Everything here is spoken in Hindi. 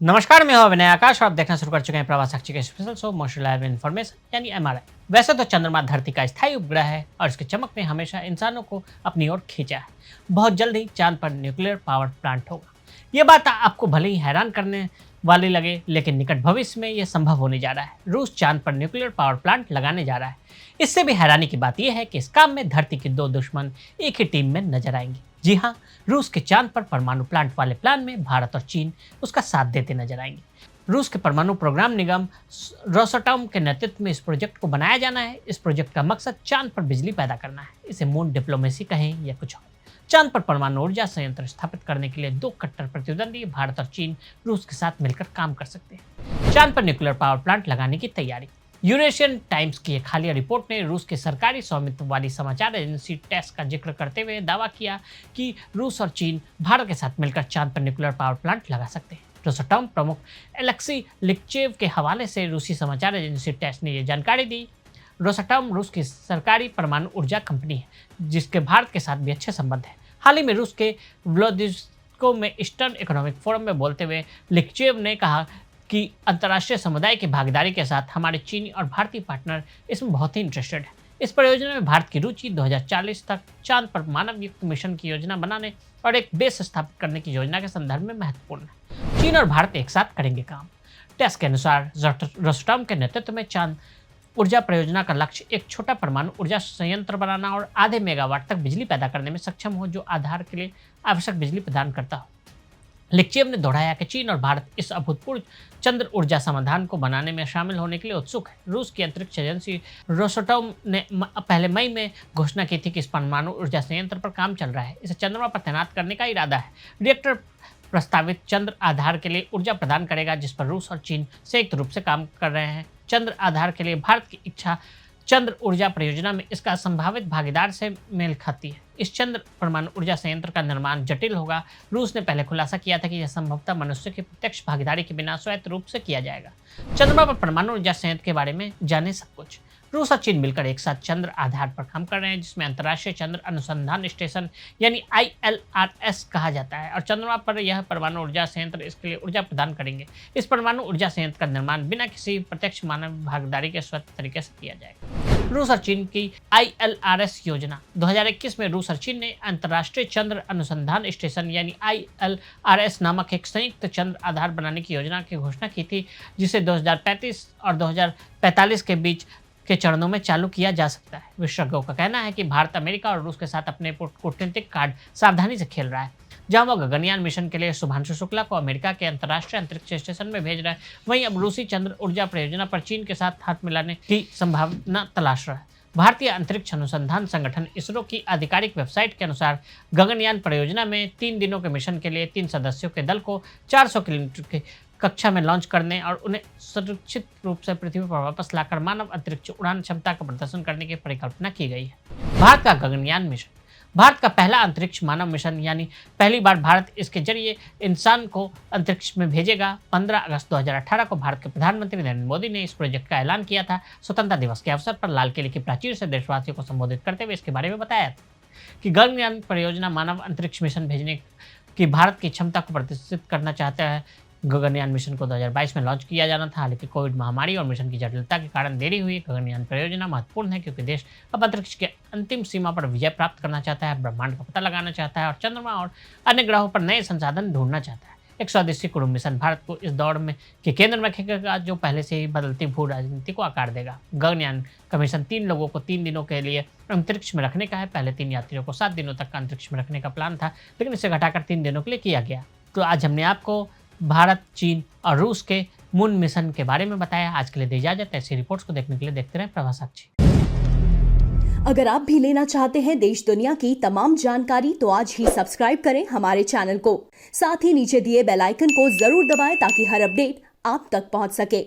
नमस्कार, मैं हूं अभिनय आकाश और आप देखना शुरू कर चुके हैं प्रवास साक्षी के special show motion live information यानी एमआरआई। वैसे तो चंद्रमा धरती का स्थायी उपग्रह है और इसकी चमक ने हमेशा इंसानों को अपनी ओर खींचा है। बहुत जल्द ही चांद पर न्यूक्लियर पावर प्लांट होगा। ये बात आपको भले ही हैरान करने वाली लगे, लेकिन निकट भविष्य में यह संभव होने जा रहा है। रूस चांद पर न्यूक्लियर पावर प्लांट लगाने जा रहा है। इससे भी हैरानी की बात यह है कि इस काम में धरती के दो दुश्मन एक ही टीम में नजर आएंगे। जी हाँ, रूस के चांद पर परमाणु प्लांट वाले प्लान में भारत और चीन उसका साथ देते नजर आएंगे। रूस के परमाणु प्रोग्राम निगम रोसटॉम के नेतृत्व में इस प्रोजेक्ट को बनाया जाना है। इस प्रोजेक्ट का मकसद चांद पर बिजली पैदा करना है। इसे मून डिप्लोमेसी कहें या कुछ और। चांद पर परमाणु ऊर्जा संयंत्र स्थापित करने के लिए दो कट्टर प्रतिद्वंदी भारत और चीन रूस के साथ मिलकर काम कर सकते हैं। चांद पर न्यूक्लियर पावर प्लांट लगाने की तैयारी। यूरेशियन टाइम्स की एक हालिया रिपोर्ट ने रूस के सरकारी स्वामित्व वाली समाचार एजेंसी टेस का जिक्र करते हुए दावा किया कि रूस और चीन भारत के साथ मिलकर चांद पर न्यूक्लियर पावर प्लांट लगा सकते हैं। रोसटॉम प्रमुख एलेक्सी लिक्चेव के हवाले से रूसी समाचार एजेंसी टेस ने यह जानकारी दी। रोसटॉम रूस की सरकारी परमाणु ऊर्जा कंपनी है, जिसके भारत के साथ भी अच्छे संबंध हैं। हाल ही में रूस के व्लादिवोस्तोक में ईस्टर्न इकोनॉमिक फोरम में बोलते हुए लिक्चेव ने कहा कि अंतर्राष्ट्रीय समुदाय की भागीदारी के साथ हमारे चीनी और भारतीय पार्टनर इसमें बहुत ही इंटरेस्टेड है। इस परियोजना में भारत की रुचि 2040 तक चांद पर मानव युक्त मिशन की योजना बनाने और एक बेस स्थापित करने की योजना के संदर्भ में महत्वपूर्ण है। चीन और भारत एक साथ करेंगे काम। टेस के अनुसार रोसटॉम के नेतृत्व में चांद ऊर्जा परियोजना का लक्ष्य एक छोटा परमाणु ऊर्जा संयंत्र बनाना और आधे मेगावाट तक बिजली पैदा करने में सक्षम हो, जो आधार के लिए आवश्यक बिजली प्रदान करता हो। लिक्चेव ने दोहराया कि चीन और भारत इस अभूतपूर्व चंद्र ऊर्जा समाधान को बनाने में शामिल होने के लिए उत्सुक है। रूस की अंतरिक्ष एजेंसी रोसटॉम ने पहले मई में घोषणा की थी कि इस परमाणु ऊर्जा संयंत्र पर काम चल रहा है। इसे चंद्रमा पर तैनात करने का इरादा है। रिएक्टर प्रस्तावित चंद्र आधार के लिए ऊर्जा प्रदान करेगा, जिस पर रूस और चीन संयुक्त रूप से काम कर रहे हैं। चंद्र आधार के लिए भारत की इच्छा चंद्र ऊर्जा परियोजना में इसका संभावित भागीदार से मेल खाती है। इस चंद्र परमाणु ऊर्जा संयंत्र का निर्माण जटिल होगा। रूस ने पहले खुलासा किया था कि यह संभवतः मनुष्य की प्रत्यक्ष भागीदारी के बिना स्वायत्त रूप से किया जाएगा। चंद्रमा पर परमाणु ऊर्जा संयंत्र के बारे में जाने सब कुछ। रूस और चीन मिलकर एक साथ चंद्र आधार पर काम कर रहे हैं, जिसमें अंतर्राष्ट्रीय चंद्र अनुसंधान स्टेशन यानी ILRS कहा जाता है, और चंद्रमा पर यह परमाणु ऊर्जा संयंत्र इसके लिए ऊर्जा प्रदान करेंगे। इस परमाणु ऊर्जा संयंत्र का निर्माण बिना किसी प्रत्यक्ष मानव भागीदारी के स्वतंत्र तरीके से किया जाएगा। रूस और चीन की ILRS योजना 2021 में रूस और चीन ने अंतर्राष्ट्रीय चंद्र अनुसंधान स्टेशन यानी ILRS नामक एक संयुक्त चंद्र आधार बनाने की योजना की घोषणा की थी, जिसे 2035 और 2045 के बीच के चरणों में चालू किया जा सकता है। विशेषज्ञों का कहना है कि भारत अमेरिका और रूस के साथ अपने कूटनीतिक कार्ड सावधानी से खेल रहा है। जहां वह गगनयान मिशन के लिए शुभांशु शुक्ला को अमेरिका के अंतर्राष्ट्रीय अंतरिक्ष स्टेशन में भेज रहा है, वहीं अब रूसी चंद्र ऊर्जा परियोजना पर चीन के साथ हाथ मिलाने की संभावना तलाश रहा है। भारतीय अंतरिक्ष अनुसंधान संगठन इसरो की आधिकारिक वेबसाइट के अनुसार गगनयान परियोजना में 3 दिनों के मिशन के लिए 3 सदस्यों के दल को 400 किलोमीटर की कक्षा में लॉन्च करने और उन्हें सुरक्षित रूप से पृथ्वी पर वापस लाकर मानव अंतरिक्ष उड़ान क्षमता का प्रदर्शन करने की परिकल्पना की गई है। भारत का गगनयान मिशन। भारत का पहला अंतरिक्ष मानव मिशन, यानी पहली बार भारत इसके जरिए इंसान को अंतरिक्ष में भेजेगा। 15 अगस्त 2018 को भारत के प्रधानमंत्री नरेंद्र मोदी ने इस प्रोजेक्ट का ऐलान किया था। स्वतंत्रता दिवस के अवसर पर लाल किले की प्राचीर से देशवासियों को संबोधित करते हुए इसके बारे में बताया था कि गगनयान परियोजना मानव अंतरिक्ष मिशन भेजने की भारत की क्षमता को प्रदर्शित करना चाहता है। गगनयान मिशन को 2022 में लॉन्च किया जाना था, हालांकि कोविड महामारी और मिशन की जटिलता के कारण देरी हुई। गगनयान परियोजना महत्वपूर्ण है क्योंकि देश अब अंतरिक्ष के अंतिम सीमा पर विजय प्राप्त करना चाहता है, ब्रह्मांड का पता लगाना चाहता है और चंद्रमा और अन्य ग्रहों पर नए संसाधन ढूंढना चाहता है। एक स्वदेशी कुटुंब मिशन भारत को इस दौड़ में के केंद्र में रखेगा, जो पहले से ही बदलती भू राजनीति को आकार देगा। गगनयान का मिशन 3 लोगों को 3 दिनों के लिए अंतरिक्ष में रखने का है। पहले 3 यात्रियों को 7 दिनों तक अंतरिक्ष में रखने का प्लान था, लेकिन इसे घटाकर 3 दिनों के लिए किया गया। तो आज हमने आपको भारत, चीन और रूस के मून मिशन के बारे में बताया। आज के लिए दी इजाजत। ऐसी रिपोर्ट्स को देखने के लिए देखते रहें प्रवास साक्षी। अगर आप भी लेना चाहते हैं देश दुनिया की तमाम जानकारी, तो आज ही सब्सक्राइब करें हमारे चैनल को। साथ ही नीचे दिए बेल आइकन को जरूर दबाएं ताकि हर अपडेट आप तक पहुंच सके।